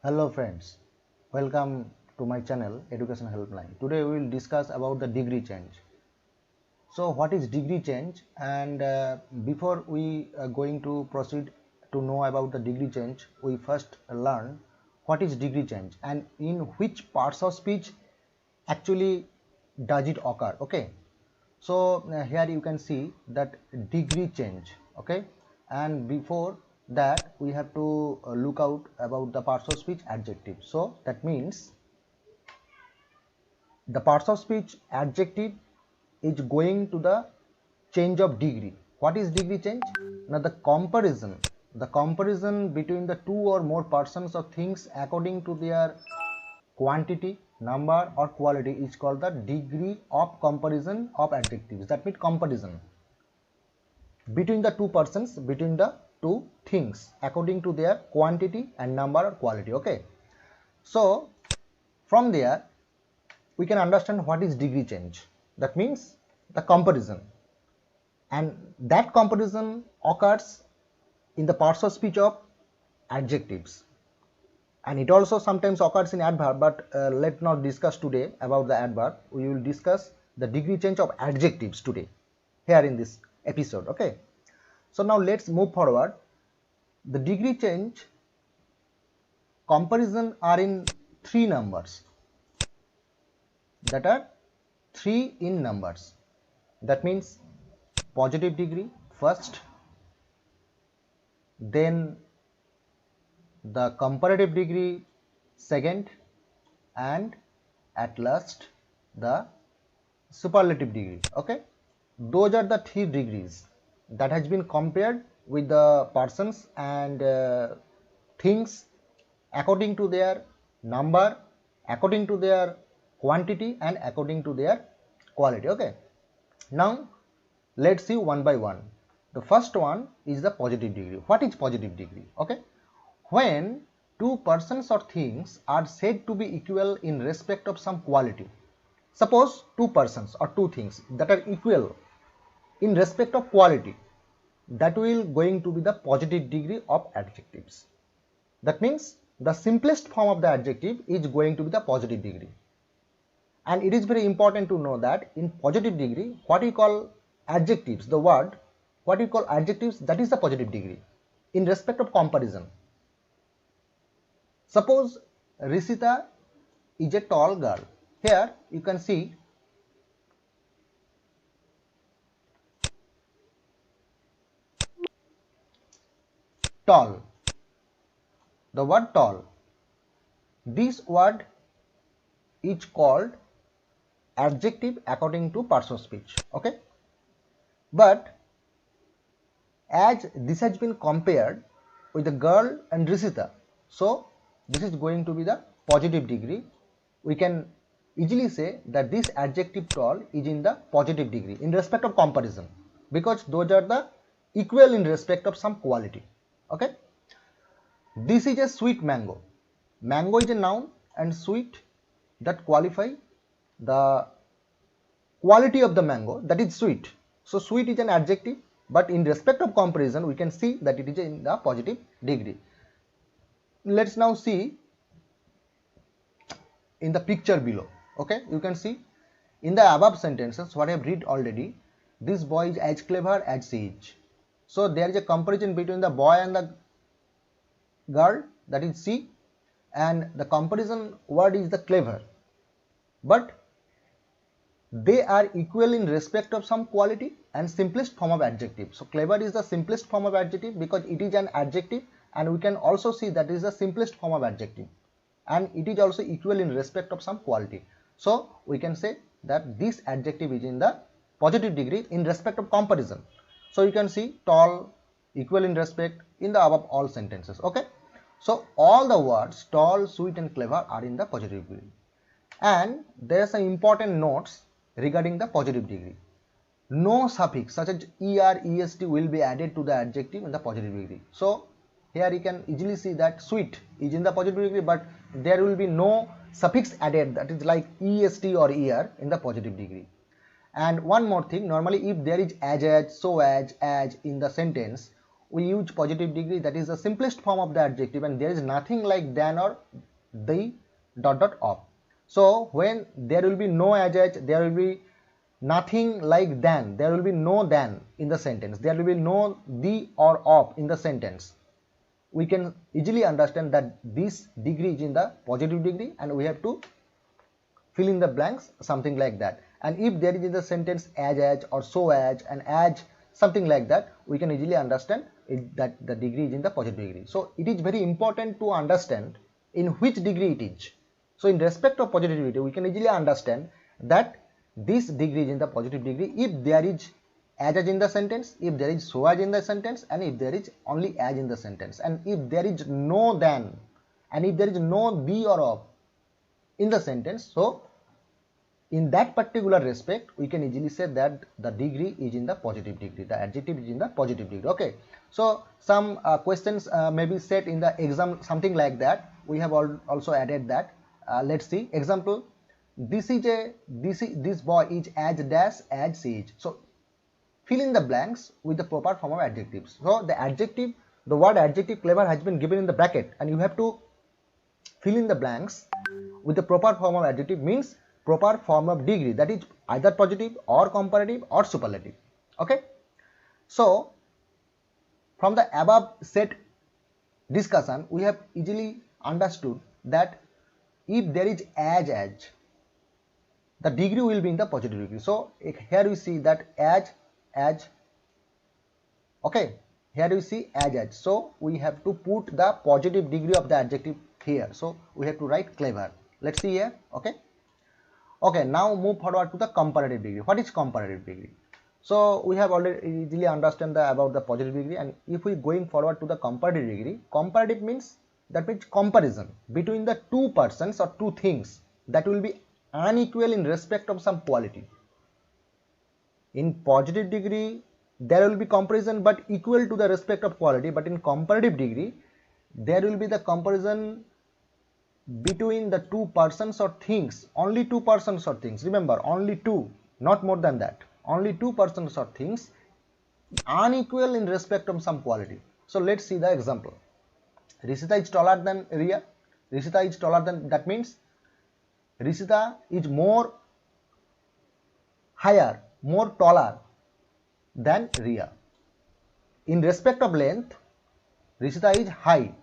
Hello friends, welcome to my channel Education Helpline. Today we will discuss about the degree change. So what is degree change, and before we going to proceed to know about the degree change, we first learn what is degree change and in which parts of speech actually does it occur. Okay, so here you can see that degree change. Okay, and before that we have to look out about the parts of speech adjective. So that means the parts of speech adjective is going to the change of degree. What is degree change? Now the comparison between the two or more persons or things according to their quantity, number or quality is called the degree of comparison of adjectives. That means comparison between the two persons, between the two things according to their quantity and number or quality. Okay, so from there we can understand what is degree change. That means the comparison, and that comparison occurs in the parts of speech of adjectives, and it also sometimes occurs in adverb, but let's not discuss today about the adverb. We will discuss the degree change of adjectives today here in this episode. Okay, so now let's move forward. The degree change comparison are in three numbers, that are three in numbers. That means positive degree first, then the comparative degree second, and at last the superlative degree. Okay, those are the three degrees that has been compared with the persons and things according to their number, according to their quantity and according to their quality. Okay, now let's see one by one. The first one is the positive degree. What is positive degree? Okay, when two persons or things are said to be equal in respect of some quality. Suppose two persons or two things that are equal in respect of quality, that will going to be the positive degree of adjectives. That means the simplest form of the adjective is going to be the positive degree. And it is very important to know that in positive degree, what we call adjectives, the word, what we call adjectives, that is the positive degree in respect of comparison. Suppose Risita is a tall girl. Here you can see tall, the word tall. This word is called adjective according to parts of speech. Okay, but as this has been compared with the girl and Risita, so this is going to be the positive degree. We can easily say that this adjective tall is in the positive degree in respect of comparison, because those are the equal in respect of some quality. Okay, this is a sweet mango. Mango is a noun and sweet, that qualify the quality of the mango, that is sweet. So sweet is an adjective, but in respect of comparison we can see that it is in the positive degree. Let's now see in the picture below. Okay, you can see in the above sentences what I have read already, this boy is as clever as she is. So there is a comparison between the boy and the girl, that is she, and the comparison word is the clever, but they are equal in respect of some quality and simplest form of adjective. So clever is the simplest form of adjective because it is an adjective, and we can also see that it is the simplest form of adjective, and it is also equal in respect of some quality. So we can say that this adjective is in the positive degree in respect of comparison. So you can see tall, equal in respect in the above all sentences. Okay, so all the words tall, sweet and clever are in the positive degree. And there are some important notes regarding the positive degree. No suffix such as er, est will be added to the adjective in the positive degree. So here you can easily see that sweet is in the positive degree, but there will be no suffix added, that is like est or er in the positive degree. And one more thing, normally if there is as, so as in the sentence, we use positive degree, that is the simplest form of the adjective, and there is nothing like than or the dot dot of. So when there will be no as, there will be nothing like than, there will be no than in the sentence, there will be no the or of in the sentence, we can easily understand that this degree is in the positive degree, and we have to fill in the blanks something like that. And if there is in the sentence as or so as and as something like that, we can easily understand that the degree is in the positive degree. So it is very important to understand in which degree it is. So in respect of positive degree, we can easily understand that this degree is in the positive degree if there is as in the sentence, if there is so as in the sentence, and if there is only as in the sentence, and if there is no than, and if there is no the or of in the sentence. So in that particular respect, we can easily say that the degree is in the positive degree, the adjective is in the positive degree. Okay, so some questions may be set in the exam, something like that. We have also added that. Let's see example. This boy is as dash as she is. So fill in the blanks with the proper form of adjectives. So the adjective, the word adjective clever has been given in the bracket, and you have to fill in the blanks with the proper form of adjective, means proper form of degree, that is either positive or comparative or superlative. Okay, so from the above set discussion, we have easily understood that if there is as, the degree will be in the positive degree. So here we see that as, okay, here we see as. So we have to put the positive degree of the adjective here. So we have to write clever. Let's see here. Okay, now move forward to the comparative degree. What is comparative degree? So we have already easily understand about the positive degree, and if we going forward to the comparative degree, comparative means, that means comparison between the two persons or two things that will be unequal in respect of some quality. In positive degree, there will be comparison but equal to the respect of quality, but in comparative degree, there will be the comparison between the two persons or things, only two persons or things. Remember, only two, not more than that. Only two persons or things unequal in respect of some quality. So let's see the example. Rishita is taller than Riya. Rishita is taller than, that means Rishita is more higher, more taller than Riya. In respect of length, Rishita is high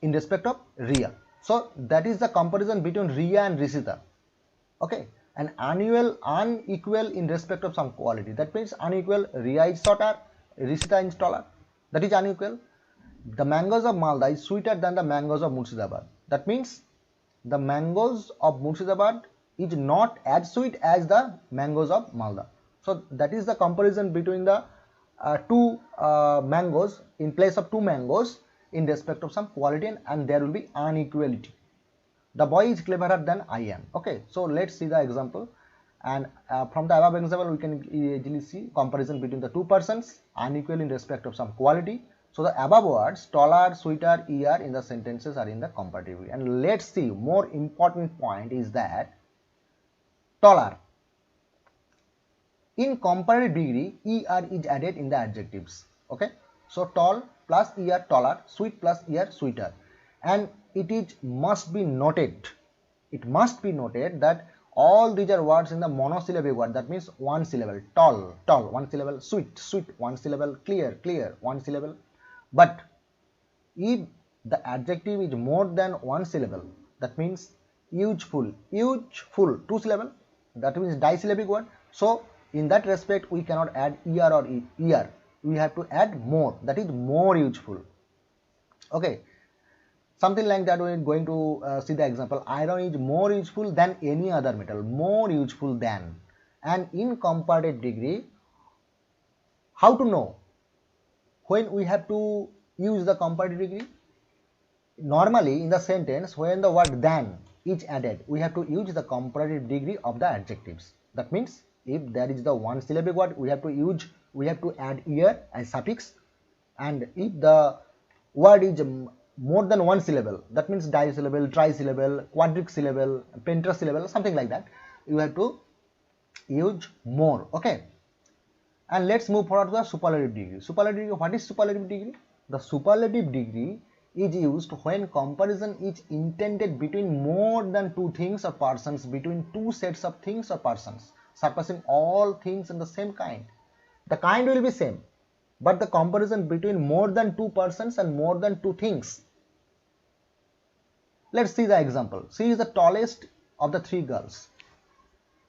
in respect of Riya. So that is the comparison between Riya and Rishita. Okay, and unequal in respect of some quality. That means unequal, Riya is shorter, Rishita is taller. That is unequal. The mangoes of Malda is sweeter than the mangoes of Murshidabad. That means the mangoes of Murshidabad is not as sweet as the mangoes of Malda. So that is the comparison between the two mangoes, in place of two mangoes in respect of some quality, and there will be unequality. The boy is cleverer than I am. Okay, so let's see the example, and from the above example we can easily see comparison between the two persons, unequal in respect of some quality. So the above words, taller, sweeter, er in the sentences are in the comparative degree. And let's see, more important point is that taller. In comparative degree, er is added in the adjectives. Okay, so tall plus er, taller, sweet plus er, sweeter. And it must be noted that all these are words in the monosyllabic word, that means one syllable. Tall, one syllable. Sweet, one syllable. Clear, one syllable. But if the adjective is more than one syllable, that means useful, two syllable, that means disyllabic word. So in that respect, we cannot add er or er. We have to add more, that is more useful. Okay, something like that. We are going to see the example. Iron is more useful than any other metal, more useful than. And in comparative degree, how to know when we have to use the comparative degree? Normally in the sentence, when the word than is added, we have to use the comparative degree of the adjectives. That means if there is the one syllabic word, we have to add er as suffix, and if the word is more than one syllable, that means disyllable, trisyllable, quadrisyllable, pentasyllable, something like that, you have to use more. Okay, And let's move forward to the superlative degree. Superlative degree, what is superlative degree? The superlative degree is used when comparison is intended between more than two things or persons, between two sets of things or persons, surpassing all things in the same kind. The kind will be same, but the comparison between more than two persons and more than two things. Let's see the example. She is the tallest of the three girls.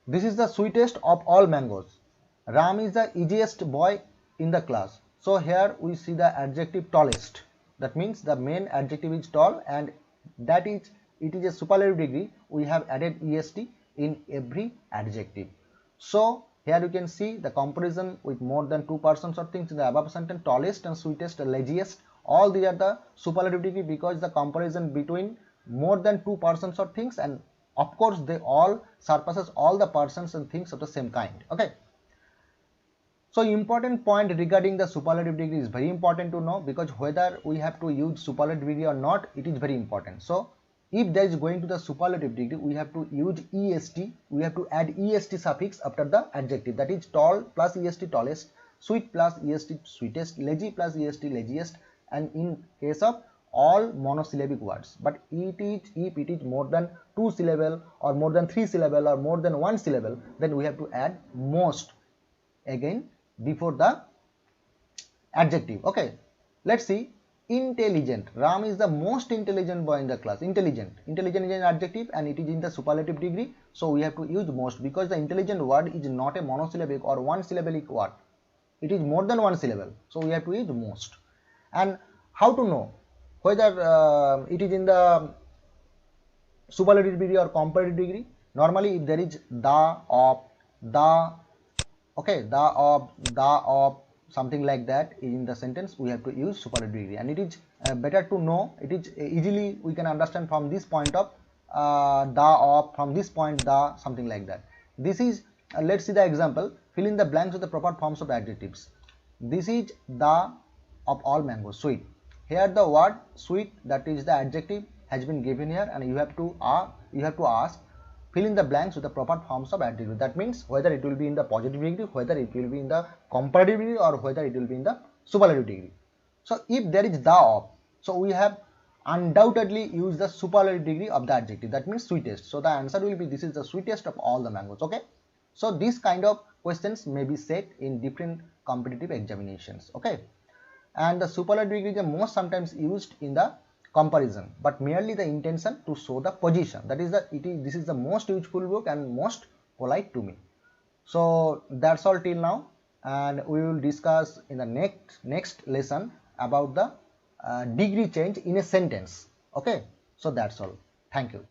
This is the sweetest of all mangoes. Ram is the easiest boy in the class. So here we see the adjective tallest. That means the main adjective is tall, and that is, it is a superlative degree. We have added est in every adjective. So here you can see the comparison with more than two persons or things in the above sentence. Tallest and sweetest, laziest, all these are the superlative degree because the comparison between more than two persons or things, and of course they all surpasses all the persons and things of the same kind. Okay. So important point regarding the superlative degree is very important to know, because whether we have to use superlative degree or not, it is very important. So if there is going to the superlative degree, we have to use est. We have to add est suffix after the adjective, that is tall plus est tallest, sweet plus est sweetest, lazy plus est laziest, and in case of all monosyllabic words. But it is, if it is more than two syllable or more than three syllable or more than one syllable, then we have to add most again before the adjective. Okay, let's see. Intelligent. Ram is the most intelligent boy in the class. Intelligent is an adjective and it is in the superlative degree, so we have to use most, because the intelligent word is not a monosyllabic or one syllabic word. It is more than one syllable, so we have to use most. And how to know whether it is in the superlative degree or comparative degree? Normally if there is the, of, the, okay, the, of, something like that in the sentence, we have to use superlative degree. And it is better to know, it is easily we can understand from this point of the, of, from this point the, something like that. This is let's see the example. Fill in the blanks with the proper forms of adjectives. This is the of all mangoes, sweet. Here the word sweet, that is the adjective, has been given here, and you have to ask, fill in the blanks with the proper forms of adjective. That means whether it will be in the positive degree, whether it will be in the comparative degree, or whether it will be in the superlative degree. So if there is the, of, so we have undoubtedly used the superlative degree of the adjective, that means sweetest. So the answer will be, this is the sweetest of all the mangoes. Okay, so this kind of questions may be set in different competitive examinations. Okay, and the superlative degree is the most sometimes used in the comparison, but merely the intention to show the position. That is this is the most useful book and most polite to me. So that's all till now, and we will discuss in the next lesson about the degree change in a sentence. Okay, so that's all. Thank you.